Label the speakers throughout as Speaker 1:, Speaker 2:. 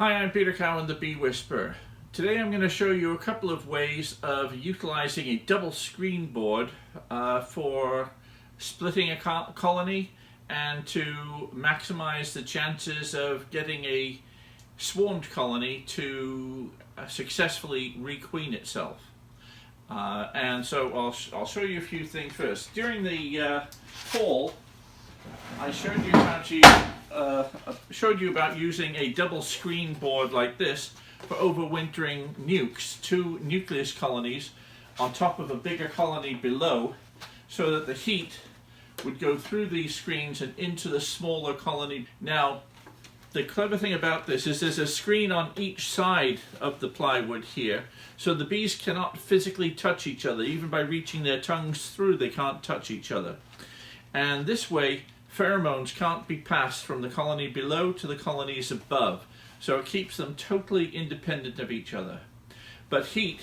Speaker 1: Hi, I'm Peter Cowan, the Bee Whisperer. Today I'm going to show you a couple of ways of utilizing a double screen board for splitting a colony and to maximize the chances of getting a swarmed colony to successfully requeen itself. And so I'll show you a few things first. During the fall, I showed you about using a double screen board like this for overwintering nukes, two nucleus colonies on top of a bigger colony below, so that the heat would go through these screens and into the smaller colony. Now, the clever thing about this is there's a screen on each side of the plywood here, so the bees cannot physically touch each other. Even by reaching their tongues through, they can't touch each other. And this way, pheromones can't be passed from the colony below to the colonies above, so it keeps them totally independent of each other. But heat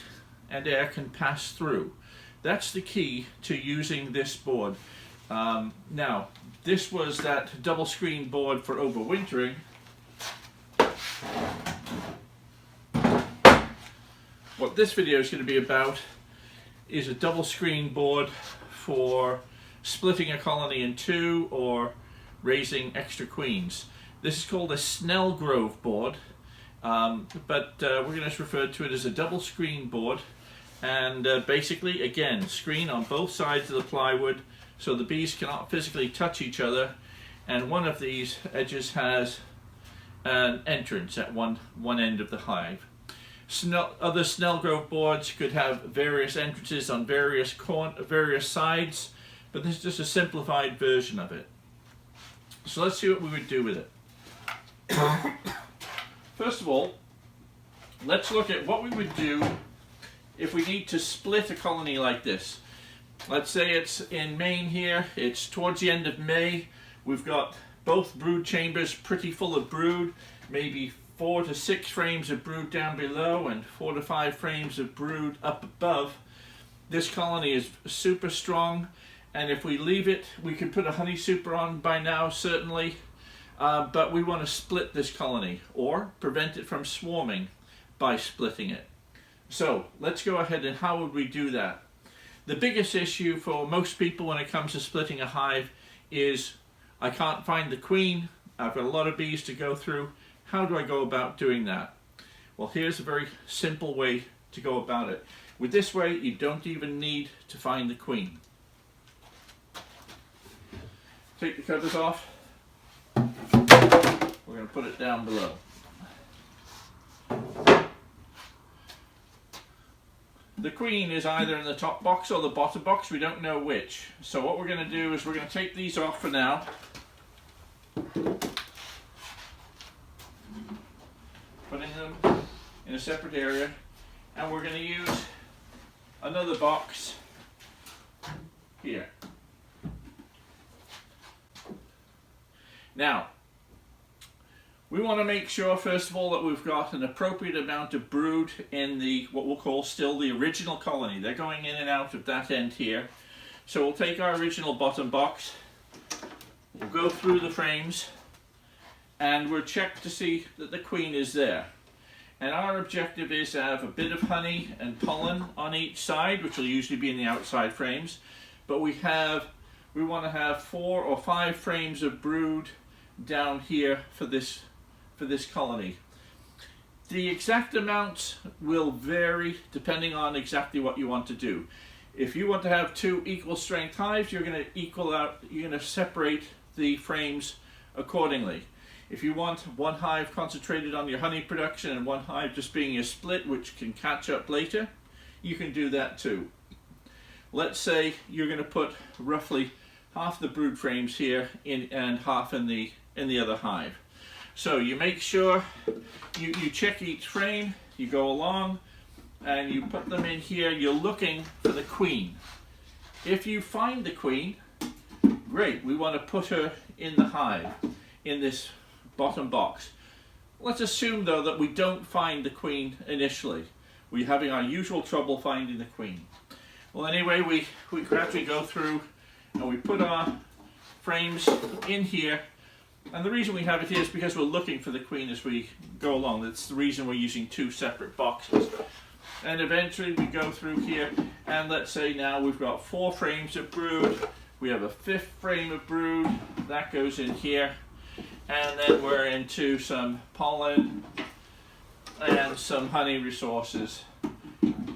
Speaker 1: and air can pass through. That's the key to using this board. Now, this was that double screen board for overwintering. What this video is going to be about is a double screen board for splitting a colony in two or raising extra queens. This is called a snelgrove board, but we're going to refer to it as a double screen board. And basically, again, screen on both sides of the plywood so the bees cannot physically touch each other, and one of these edges has an entrance at one end of the hive. Other snelgrove boards could have various entrances on various sides, but this is just a simplified version of it. So let's see what we would do with it. First of all, let's look at what we would do if we need to split a colony like this. Let's say it's in Maine here, it's towards the end of May, we've got both brood chambers pretty full of brood, maybe 4 to 6 frames of brood down below and 4 to 5 frames of brood up above. This colony is super strong, and if we leave it, we could put a honey super on by now, certainly, but we want to split this colony or prevent it from swarming by splitting it. So let's go ahead, and how would we do that? The biggest issue for most people when it comes to splitting a hive is, I can't find the queen, I've got a lot of bees to go through. How do I go about doing that? Well, here's a very simple way to go about it. With this way, you don't even need to find the queen. Take the covers off. We're going to put it down below. The queen is either in the top box or the bottom box, we don't know which. So what we're going to do is we're going to take these off for now. Putting them in a separate area, and we're going to use another box here. Now, we want to make sure first of all that we've got an appropriate amount of brood in the, what we'll call still the original colony. They're going in and out of that end here. So we'll take our original bottom box, we'll go through the frames, and we'll check to see that the queen is there. And our objective is to have a bit of honey and pollen on each side, which will usually be in the outside frames. But we want to have 4 or 5 frames of brood down here for this colony. The exact amounts will vary depending on exactly what you want to do. If you want to have 2 equal strength hives, you're going to separate the frames accordingly. If you want one hive concentrated on your honey production and one hive just being a split, which can catch up later, you can do that too. Let's say you're going to put roughly half the brood frames here in and half in the other hive. So you make sure you check each frame, you go along and you put them in here. You're looking for the queen. If you find the queen, great, we want to put her in the hive in this bottom box. Let's assume though that we don't find the queen initially. We're having our usual trouble finding the queen. Well, anyway, we gradually go through and we put our frames in here And the reason we have it here is because we're looking for the queen as we go along. That's the reason we're using 2 separate boxes. And eventually we go through here, and let's say now we've got 4 frames of brood. We have a 5th frame of brood, that goes in here. And then we're into some pollen and some honey resources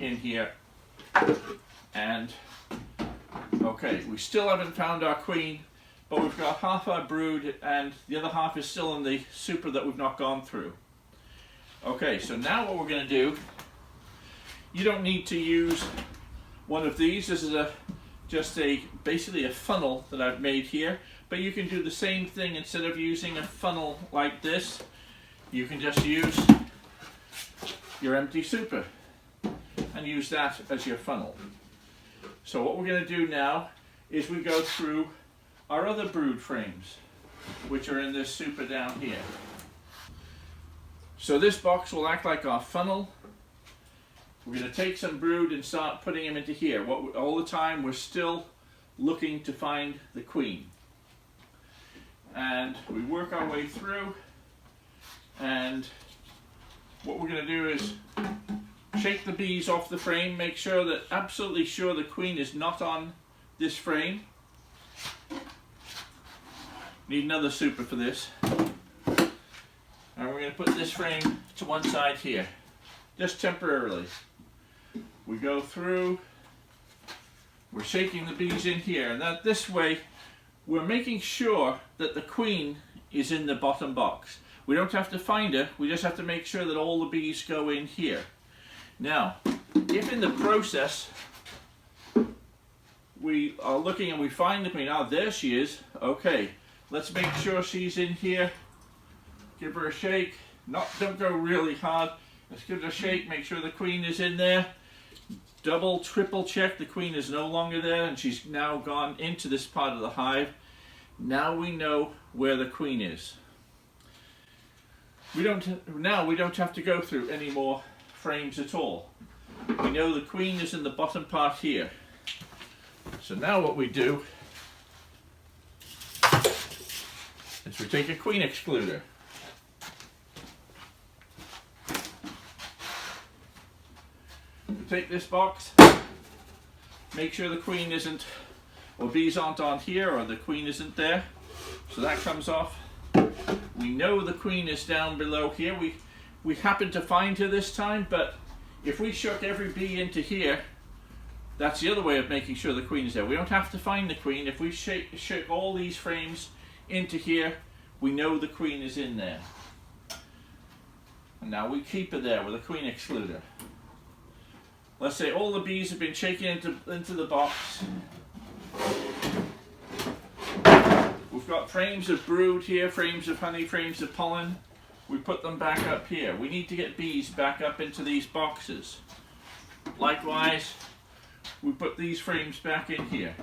Speaker 1: in here. And okay, we still haven't found our queen, but we've got half our brood and the other half is still in the super that we've not gone through. Okay, so now what we're going to do, you don't need to use one of these. This is basically a funnel that I've made here, but you can do the same thing. Instead of using a funnel like this, you can just use your empty super and use that as your funnel. So what we're going to do now is we go through our other brood frames, which are in this super down here. So this box will act like our funnel. We're going to take some brood and start putting them into here. All the time we're still looking to find the queen. And we work our way through, and what we're going to do is shake the bees off the frame, make sure that absolutely sure the queen is not on this frame. Need another super for this. And we're going to put this frame to one side here, just temporarily. We go through, we're shaking the bees in here, and that this way we're making sure that the queen is in the bottom box. We don't have to find her, we just have to make sure that all the bees go in here. Now, if in the process we are looking and we find the queen, there she is, okay, let's make sure she's in here. Give her a shake, don't go really hard, let's give it a shake, make sure the queen is in there. Double, triple check the queen is no longer there and she's now gone into this part of the hive. Now we know where the queen is. Now we don't have to go through any more frames at all. We know the queen is in the bottom part here. So now what we do is we take a queen excluder. We take this box, make sure the queen isn't, or bees aren't on here, or the queen isn't there. So that comes off. We know the queen is down below here. We happen to find her this time, but if we shook every bee into here, that's the other way of making sure the queen is there. We don't have to find the queen. If we shake all these frames into here, we know the queen is in there. And now we keep her there with a queen excluder. Let's say all the bees have been shaken into the box. We've got frames of brood here, frames of honey, frames of pollen. We put them back up here. We need to get bees back up into these boxes. Likewise, we put these frames back in here.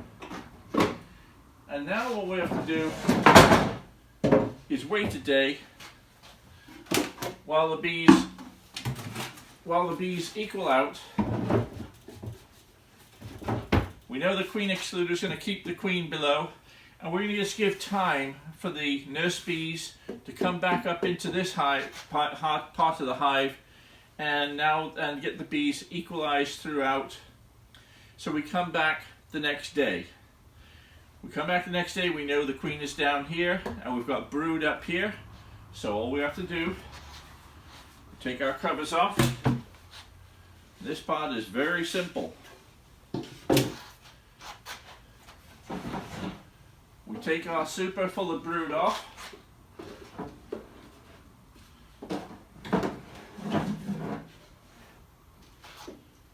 Speaker 1: And now what we have to do is wait a day while the bees equal out. We know the queen excluder is going to keep the queen below, and we're going to just give time for the nurse bees to come back up into this hive, part of the hive, and get the bees equalized throughout. So we come back the next day. We come back the next day, we know the queen is down here, and we've got brood up here. So all we have to do, take our covers off. This part is very simple. We take our super full of brood off.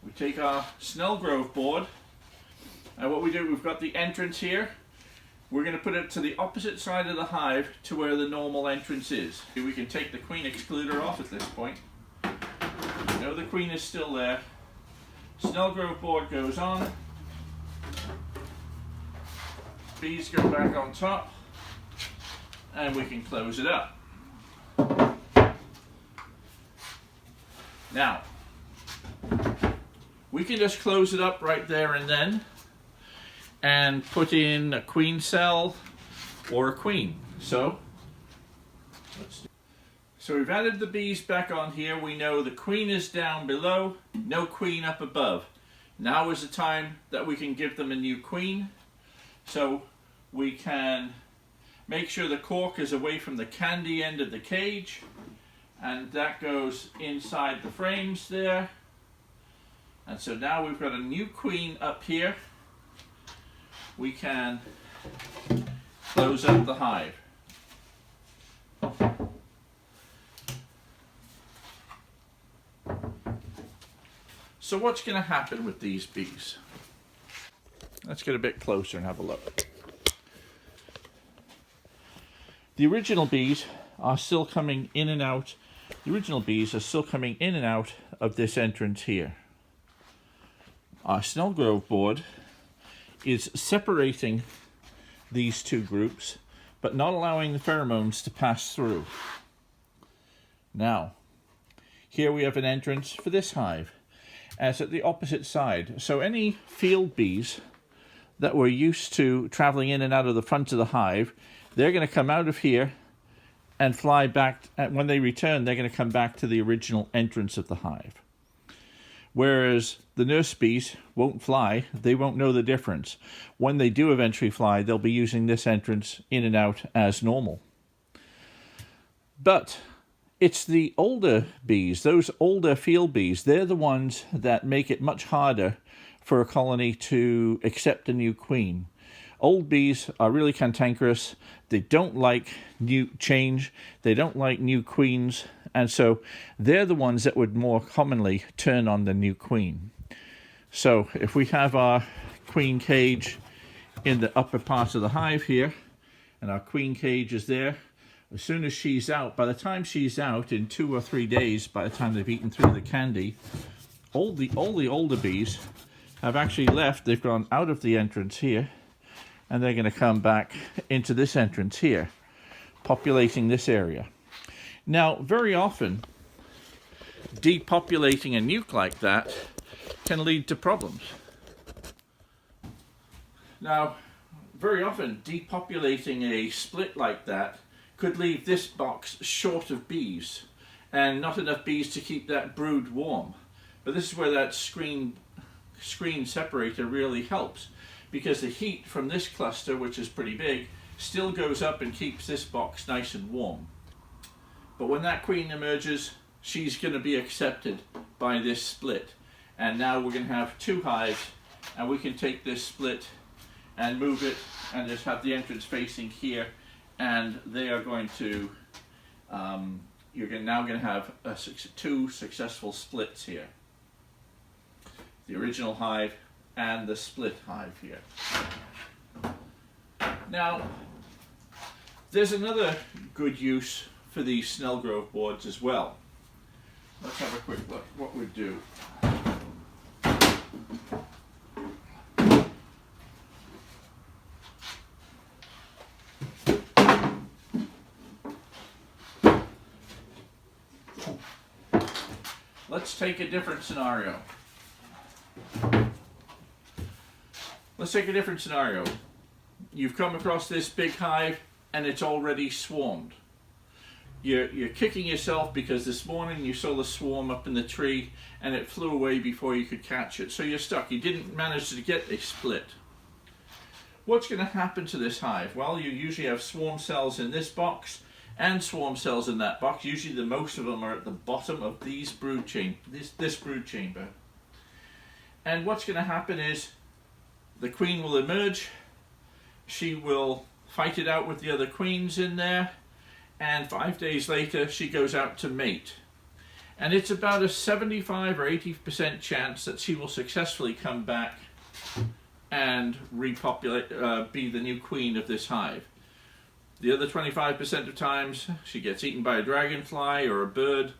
Speaker 1: We take our snelgrove board, and what we do, we've got the entrance here. We're going to put it to the opposite side of the hive to where the normal entrance is. We can take the queen excluder off at this point. We know the queen is still there. Snelgrove board goes on. Bees go back on top, and we can close it up. Now, we can just close it up right there and then and put in a queen cell or a queen. So So we've added the bees back on here. We know the queen is down below, no queen up above. Now is the time that we can give them a new queen. So we can make sure the cork is away from the candy end of the cage, and that goes inside the frames there. And so now we've got a new queen up here. We can close up the hive. So what's going to happen with these bees? Let's get a bit closer and have a look. The original bees are still coming in and out. The original bees are still coming in and out of this entrance here. Our snelgrove board is separating these two groups, but not allowing the pheromones to pass through. Now, here we have an entrance for this hive, as at the opposite side. So any field bees that were used to traveling in and out of the front of the hive, they're going to come out of here and fly back. And when they return, they're going to come back to the original entrance of the hive. Whereas the nurse bees won't fly, they won't know the difference. When they do eventually fly, they'll be using this entrance in and out as normal. But it's the older bees, those older field bees, they're the ones that make it much harder for a colony to accept a new queen. Old bees are really cantankerous. They don't like new change. They don't like new queens. And so they're the ones that would more commonly turn on the new queen. So if we have our queen cage in the upper part of the hive here, and our queen cage is there, as soon as she's out, by the time she's out in 2 or 3 days, by the time they've eaten through the candy, all the older bees have actually left. They've gone out of the entrance here, and they're going to come back into this entrance here, populating this area. Now, very often, depopulating a nuke like that can lead to problems. Now, very often, depopulating a split like that could leave this box short of bees, and not enough bees to keep that brood warm. But this is where that screen separator really helps, because the heat from this cluster, which is pretty big, still goes up and keeps this box nice and warm. But when that queen emerges, she's going to be accepted by this split. And now we're going to have 2 hives, and we can take this split and move it and just have the entrance facing here, and they are going to, you're now going to have 2 successful splits here. The original hive and the split hive here. Now, there's another good use for these snelgrove boards as well. Let's have a quick look what we do. Let's take a different scenario. Let's take a different scenario. You've come across this big hive and it's already swarmed. You're kicking yourself because this morning you saw the swarm up in the tree and it flew away before you could catch it. So you're stuck. You didn't manage to get a split. What's going to happen to this hive? Well, you usually have swarm cells in this box and swarm cells in that box. Usually the most of them are at the bottom of these brood this brood chamber. And what's going to happen is the queen will emerge. She will fight it out with the other queens in there, and 5 days later she goes out to mate. And it's about a 75 or 80% chance that she will successfully come back and repopulate, be the new queen of this hive. The other 25% of times she gets eaten by a dragonfly or a bird,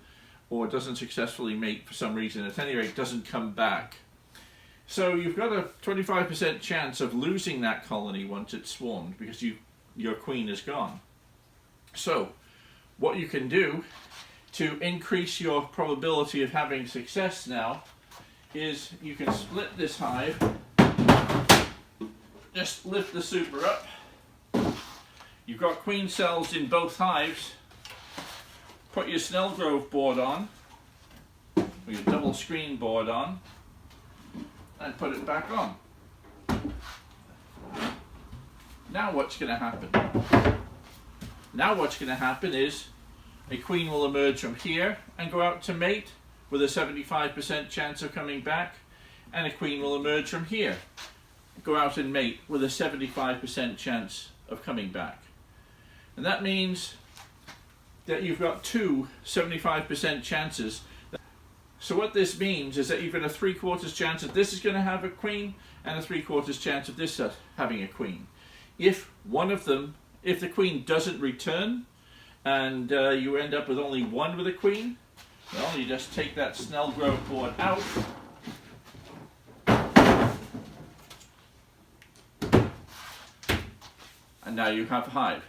Speaker 1: or doesn't successfully mate for some reason, at any rate doesn't come back. So you've got a 25% chance of losing that colony once it's swarmed, because your queen is gone. So what you can do to increase your probability of having success now is you can split this hive, just lift the super up. You've got queen cells in both hives. put your snelgrove board on, or your double screen board on, and put it back on. Now what's going to happen? Now what's going to happen is a queen will emerge from here and go out to mate with a 75% chance of coming back, and a queen will emerge from here, go out and mate with a 75% chance of coming back. And that means that you've got two 75% chances. So what this means is that you've got a 3/4 chance that this is going to have a queen and a 3/4 chance of this having a queen. If one of them, if the queen doesn't return and you end up with only one with a queen, well, you just take that snelgrove board out, and now you have a hive.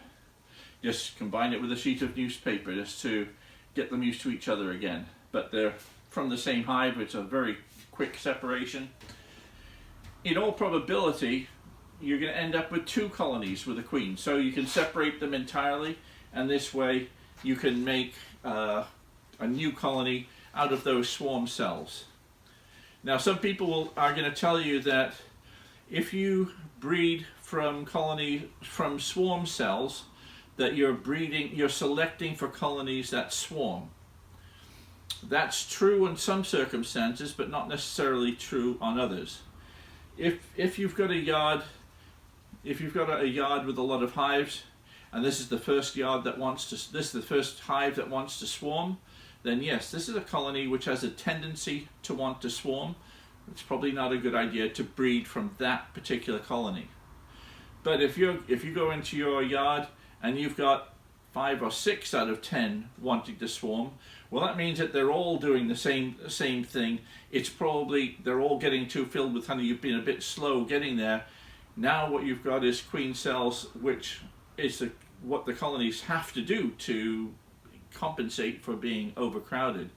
Speaker 1: Just combine it with a sheet of newspaper just to get them used to each other again. But they're from the same hive, it's a very quick separation. In all probability, you're going to end up with two colonies with a queen. So you can separate them entirely, and this way you can make a new colony out of those swarm cells. Now some people are going to tell you that if you breed from swarm cells, that you're selecting for colonies that swarm. That's true in some circumstances, but not necessarily true on others. If you've got a yard, with a lot of hives, and this is the first hive that wants to swarm, then yes, this is a colony which has a tendency to want to swarm. It's probably not a good idea to breed from that particular colony. But if you go into your yard and you've got 5 or 6 out of 10 wanting to swarm, well, that means that they're all doing the same thing. It's probably they're all getting too filled with honey. You've been a bit slow getting there. Now what you've got is queen cells, which is what the colonies have to do to compensate for being overcrowded.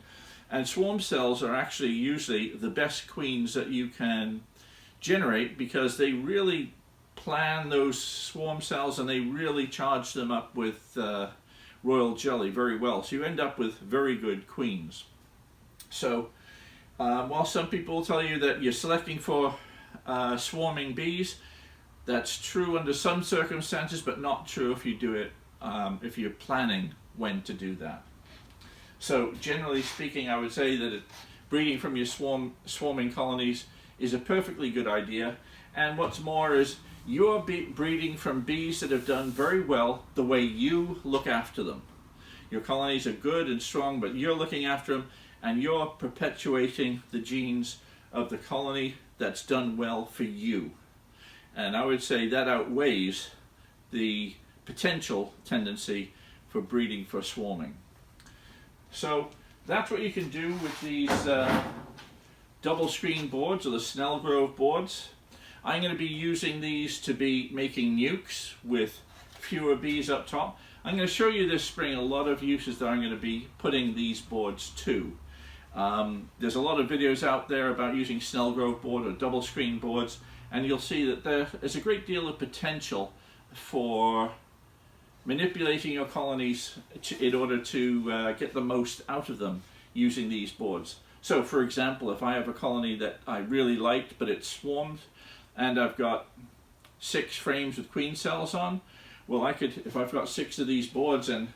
Speaker 1: And swarm cells are actually usually the best queens that you can generate, because they really plan those swarm cells and they really charge them up with royal jelly very well. So you end up with very good queens. So while some people will tell you that you're selecting for swarming bees, that's true under some circumstances, but not true if you do it, if you're planning when to do that. So generally speaking, I would say that breeding from your swarming colonies is a perfectly good idea. And what's more is you're breeding from bees that have done very well the way you look after them. Your colonies are good and strong, but you're looking after them and you're perpetuating the genes of the colony that's done well for you. And I would say that outweighs the potential tendency for breeding for swarming. So that's what you can do with these double screen boards, or the snelgrove boards. I'm going to be using these to be making nukes with fewer bees up top. I'm going to show you this spring a lot of uses that I'm going to be putting these boards to. There's a lot of videos out there about using snelgrove board or double screen boards, and you'll see that there is a great deal of potential for manipulating your colonies in order to get the most out of them using these boards. So for example, if I have a colony that I really liked but it's swarmed, and I've got 6 frames with queen cells on, well, I could, if I've got 6 of these boards and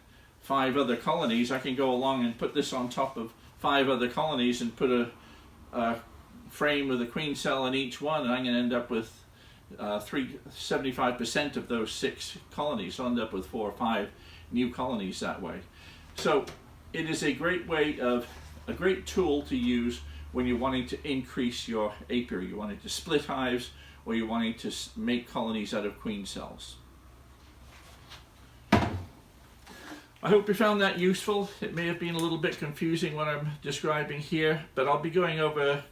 Speaker 1: 5 other colonies, I can go along and put this on top of 5 other colonies and put a frame with a queen cell in each one, and I'm going to end up with 75% of those 6 colonies. So I'll end up with 4 or 5 new colonies that way. So it is a great way of, a great tool to use when you're wanting to increase your apiary. You're wanting to split hives, or you're wanting to make colonies out of queen cells. I hope you found that useful. It may have been a little bit confusing what I'm describing here, but I'll be going over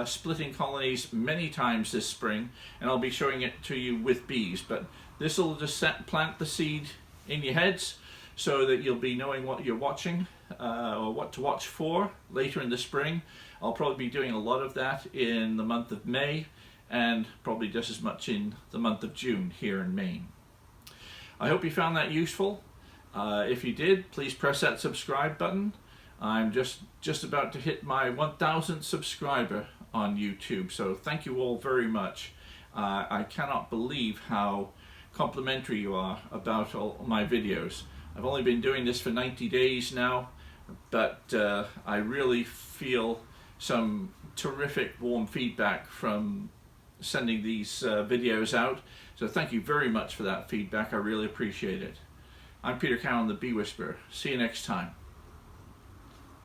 Speaker 1: splitting colonies many times this spring, and I'll be showing it to you with bees. But this will just plant the seed in your heads so that you'll be knowing what you're watching or what to watch for later in the spring. I'll probably be doing a lot of that in the month of May, and probably just as much in the month of June here in Maine. I hope you found that useful, If you did, please press that subscribe button. I'm just about to hit my 1,000th subscriber on YouTube, so thank you all very much. I cannot believe how complimentary you are about all my videos. I've only been doing this for 90 days now, but I really feel some terrific warm feedback from sending these videos out. So thank you very much for that feedback. I really appreciate it. I'm Peter Cowan, the Bee Whisperer. See you next time.